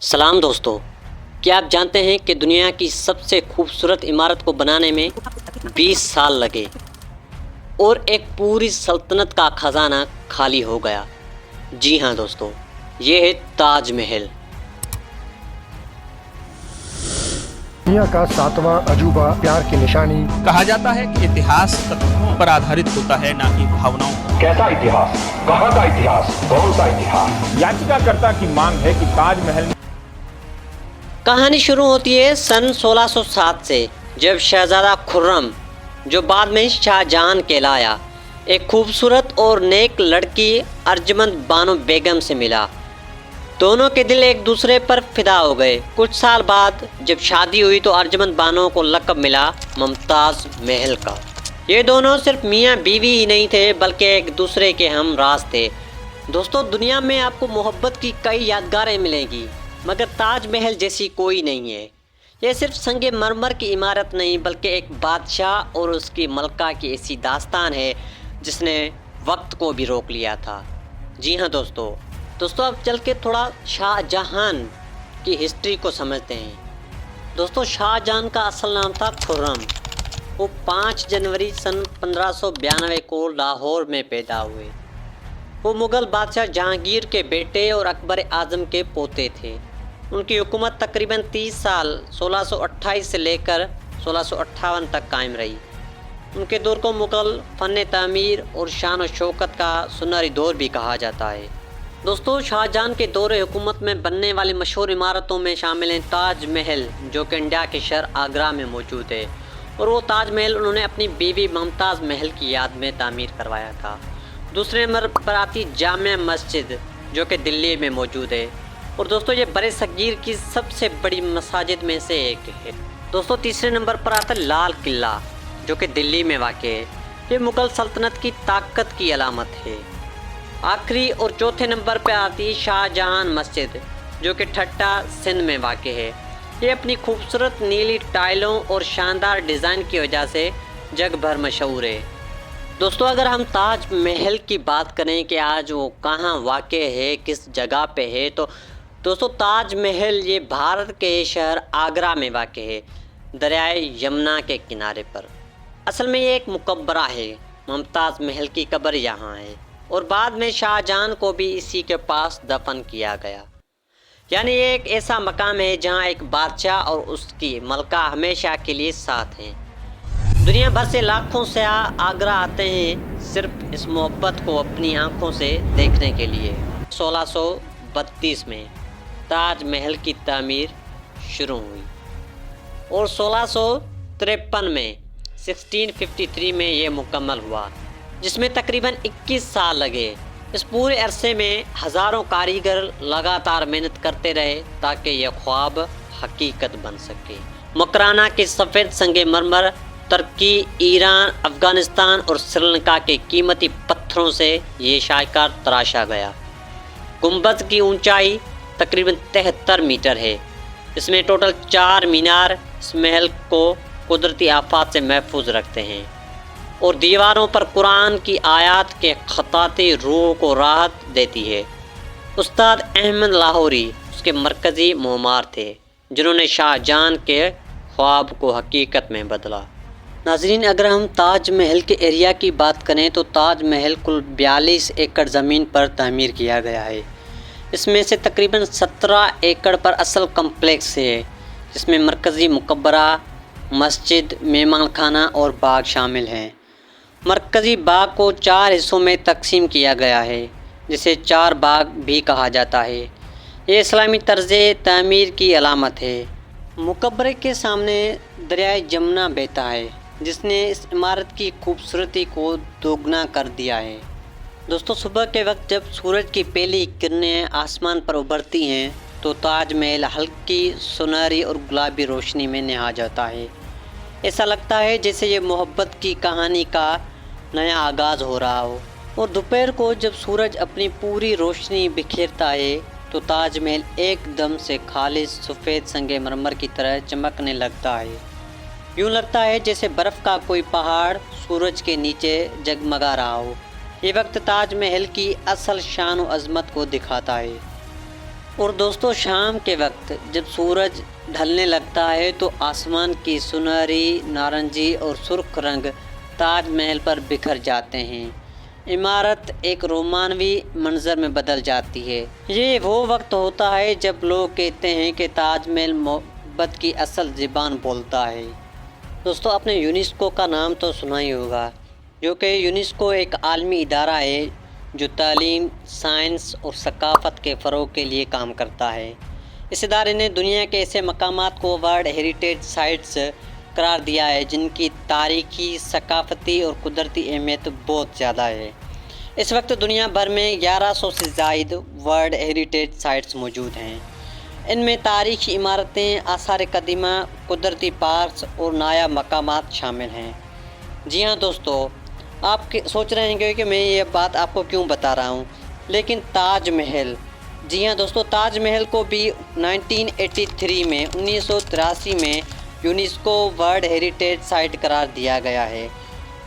سلام دوستو، کیا آپ جانتے ہیں کہ دنیا کی سب سے خوبصورت عمارت کو بنانے میں 20 سال لگے اور ایک پوری سلطنت کا خزانہ خالی ہو گیا؟ جی ہاں دوستو، یہ ہے تاج محل۔ دنیا کا 7واں عجوبہ، پیار کی نشانی۔ کہا جاتا ہے کہ اتہاس تتھوں پر آدھارت ہوتا ہے، نہ کہ بھاوناؤں پر۔ کیسا اتہاس؟ کہاں کا اتہاس؟ کون سا اتہاس؟ یاچکا کرتا کی مانگ ہے کہ تاج محل کہانی شروع ہوتی ہے سن 1607 سے، جب شہزادہ خرم، جو بعد میں شاہ جہاں کہلایا، ایک خوبصورت اور نیک لڑکی ارجمند بانو بیگم سے ملا۔ دونوں کے دل ایک دوسرے پر فدا ہو گئے۔ کچھ سال بعد جب شادی ہوئی تو ارجمند بانو کو لقب ملا ممتاز محل کا۔ یہ دونوں صرف میاں بیوی ہی نہیں تھے بلکہ ایک دوسرے کے ہم راز تھے۔ دوستو، دنیا میں آپ کو محبت کی کئی یادگاریں ملیں گی، مگر تاج محل جیسی کوئی نہیں ہے۔ یہ صرف سنگ مرمر کی عمارت نہیں بلکہ ایک بادشاہ اور اس کی ملکہ کی ایسی داستان ہے جس نے وقت کو بھی روک لیا تھا۔ جی ہاں دوستو، اب چل کے تھوڑا شاہ جہاں کی ہسٹری کو سمجھتے ہیں۔ دوستو، شاہ جہاں کا اصل نام تھا خرم۔ وہ 5 جنوری سن 1592 کو لاہور میں پیدا ہوئے۔ وہ مغل بادشاہ جہانگیر کے بیٹے اور اکبر اعظم کے پوتے تھے۔ ان کی حکومت تقریباً 30 سال 1628 سے لے کر 1658 تک قائم رہی۔ ان کے دور کو مغل فن تعمیر اور شان و شوکت کا سنہری دور بھی کہا جاتا ہے۔ دوستو، شاہ جہاں کے دور حکومت میں بننے والی مشہور عمارتوں میں شامل ہیں تاج محل، جو کہ انڈیا کے شہر آگرہ میں موجود ہے، اور وہ تاج محل انہوں نے اپنی بیوی ممتاز محل کی یاد میں تعمیر کروایا تھا۔ دوسرے نمبر پر آتی جامع مسجد، جو کہ دلی میں موجود ہے، اور دوستو یہ برِ صغیر کی سب سے بڑی مساجد میں سے ایک ہے۔ دوستو، تیسرے نمبر پر آتا ہے لال قلعہ، جو کہ دلی میں واقع ہے۔ یہ مغل سلطنت کی طاقت کی علامت ہے۔ آخری اور چوتھے نمبر پہ آتی شاہ جہاں مسجد، جو کہ ٹھٹہ سندھ میں واقع ہے۔ یہ اپنی خوبصورت نیلی ٹائلوں اور شاندار ڈیزائن کی وجہ سے جگ بھر مشہور ہے۔ دوستو، اگر ہم تاج محل کی بات کریں کہ آج وہ کہاں واقع ہے، کس جگہ پہ ہے، تو دوستو تاج محل یہ بھارت کے شہر آگرہ میں واقع ہے، دریائے یمنا کے کنارے پر۔ اصل میں یہ ایک مقبرہ ہے۔ ممتاز محل کی قبر یہاں ہے، اور بعد میں شاہ جہاں کو بھی اسی کے پاس دفن کیا گیا۔ یعنی یہ ایک ایسا مقام ہے جہاں ایک بادشاہ اور اس کی ملکہ ہمیشہ کے لیے ساتھ ہیں۔ دنیا بھر سے لاکھوں سیاح آگرہ آتے ہیں صرف اس محبت کو اپنی آنکھوں سے دیکھنے کے لیے۔ 1632 میں تاج محل کی تعمیر شروع ہوئی، اور 1653 میں 1653 میں یہ مکمل ہوا، جس میں تقریباً 21 سال لگے۔ اس پورے عرصے میں ہزاروں کاریگر لگاتار محنت کرتے رہے تاکہ یہ خواب حقیقت بن سکے۔ مکرانہ کے سفید سنگ مرمر، ترکی، ایران، افغانستان اور سری لنکا کے قیمتی پتھروں سے یہ شاہکار تراشا گیا۔ گنبد کی اونچائی تقریباً 73 میٹر ہے۔ اس میں ٹوٹل 4 مینار اس محل کو قدرتی آفات سے محفوظ رکھتے ہیں، اور دیواروں پر قرآن کی آیات کے خطاطی روح کو راحت دیتی ہے۔ استاد احمد لاہوری اس کے مرکزی معمار تھے، جنہوں نے شاہ جہاں کے خواب کو حقیقت میں بدلا۔ ناظرین، اگر ہم تاج محل کے ایریا کی بات کریں تو تاج محل کل 42 ایکڑ زمین پر تعمیر کیا گیا ہے۔ اس میں سے تقریباً 17 ایکڑ پر اصل کمپلیکس ہے، جس میں مرکزی مقبرہ، مسجد، مہمان خانہ اور باغ شامل ہیں۔ مرکزی باغ کو 4 حصوں میں تقسیم کیا گیا ہے، جسے 4 باغ بھی کہا جاتا ہے۔ یہ اسلامی طرز تعمیر کی علامت ہے۔ مقبرے کے سامنے دریائے جمنا بہتا ہے، جس نے اس عمارت کی خوبصورتی کو دوگنا کر دیا ہے۔ دوستو، صبح کے وقت جب سورج کی پہلی کرنیں آسمان پر ابھرتی ہیں تو تاج محل ہلکی سنہری اور گلابی روشنی میں نہا جاتا ہے۔ ایسا لگتا ہے جیسے یہ محبت کی کہانی کا نیا آغاز ہو رہا ہو۔ اور دوپہر کو جب سورج اپنی پوری روشنی بکھیرتا ہے تو تاج محل ایک دم سے خالص سفید سنگ مرمر کی طرح چمکنے لگتا ہے۔ یوں لگتا ہے جیسے برف کا کوئی پہاڑ سورج کے نیچے جگمگا رہا ہو۔ یہ وقت تاج محل کی اصل شان و عظمت کو دکھاتا ہے۔ اور دوستوں شام کے وقت جب سورج ڈھلنے لگتا ہے تو آسمان کی سنہری، نارنجی اور سرخ رنگ تاج محل پر بکھر جاتے ہیں۔ عمارت ایک رومانوی منظر میں بدل جاتی ہے۔ یہ وہ وقت ہوتا ہے جب لوگ کہتے ہیں کہ تاج محل محبت کی اصل زبان بولتا ہے۔ دوستوں آپ نے یونیسکو کا نام تو سنا ہی ہوگا، جو کہ یونیسکو ایک عالمی ادارہ ہے جو تعلیم، سائنس اور ثقافت کے فروغ کے لیے کام کرتا ہے۔ اس ادارے نے دنیا کے ایسے مقامات کو ورلڈ ہیریٹیج سائٹس قرار دیا ہے جن کی تاریخی، ثقافتی اور قدرتی اہمیت بہت زیادہ ہے۔ اس وقت دنیا بھر میں 1100 سے زائد ورلڈ ہیریٹیج سائٹس موجود ہیں۔ ان میں تاریخی عمارتیں، آثار قدیمہ، قدرتی پارکس اور نایاب مقامات شامل ہیں۔ جی ہاں دوستو، آپ سوچ رہے ہیں کہ میں یہ بات آپ کو کیوں بتا رہا ہوں، لیکن تاج محل، جی ہاں دوستو، تاج محل کو بھی 1983 میں یونیسکو ورلڈ ہیریٹیج سائٹ قرار دیا گیا ہے۔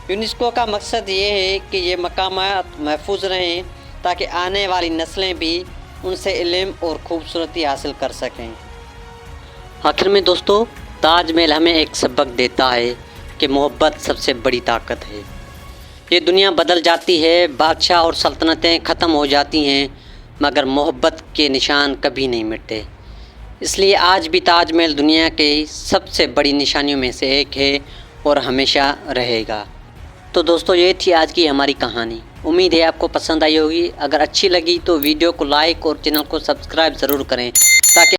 یونیسکو کا مقصد یہ ہے کہ یہ مقامات محفوظ رہیں تاکہ آنے والی نسلیں بھی ان سے علم اور خوبصورتی حاصل کر سکیں۔ آخر میں دوستو، تاج محل ہمیں ایک سبق دیتا ہے کہ محبت سب سے بڑی طاقت ہے۔ یہ دنیا بدل جاتی ہے، بادشاہ اور سلطنتیں ختم ہو جاتی ہیں، مگر محبت کے نشان کبھی نہیں مٹتے۔ اس لیے آج بھی تاج محل دنیا کی سب سے بڑی نشانیوں میں سے ایک ہے اور ہمیشہ رہے گا۔ تو دوستو یہ تھی آج کی ہماری کہانی۔ امید ہے آپ کو پسند آئی ہوگی۔ اگر اچھی لگی تو ویڈیو کو لائک اور چینل کو سبسکرائب ضرور کریں تاکہ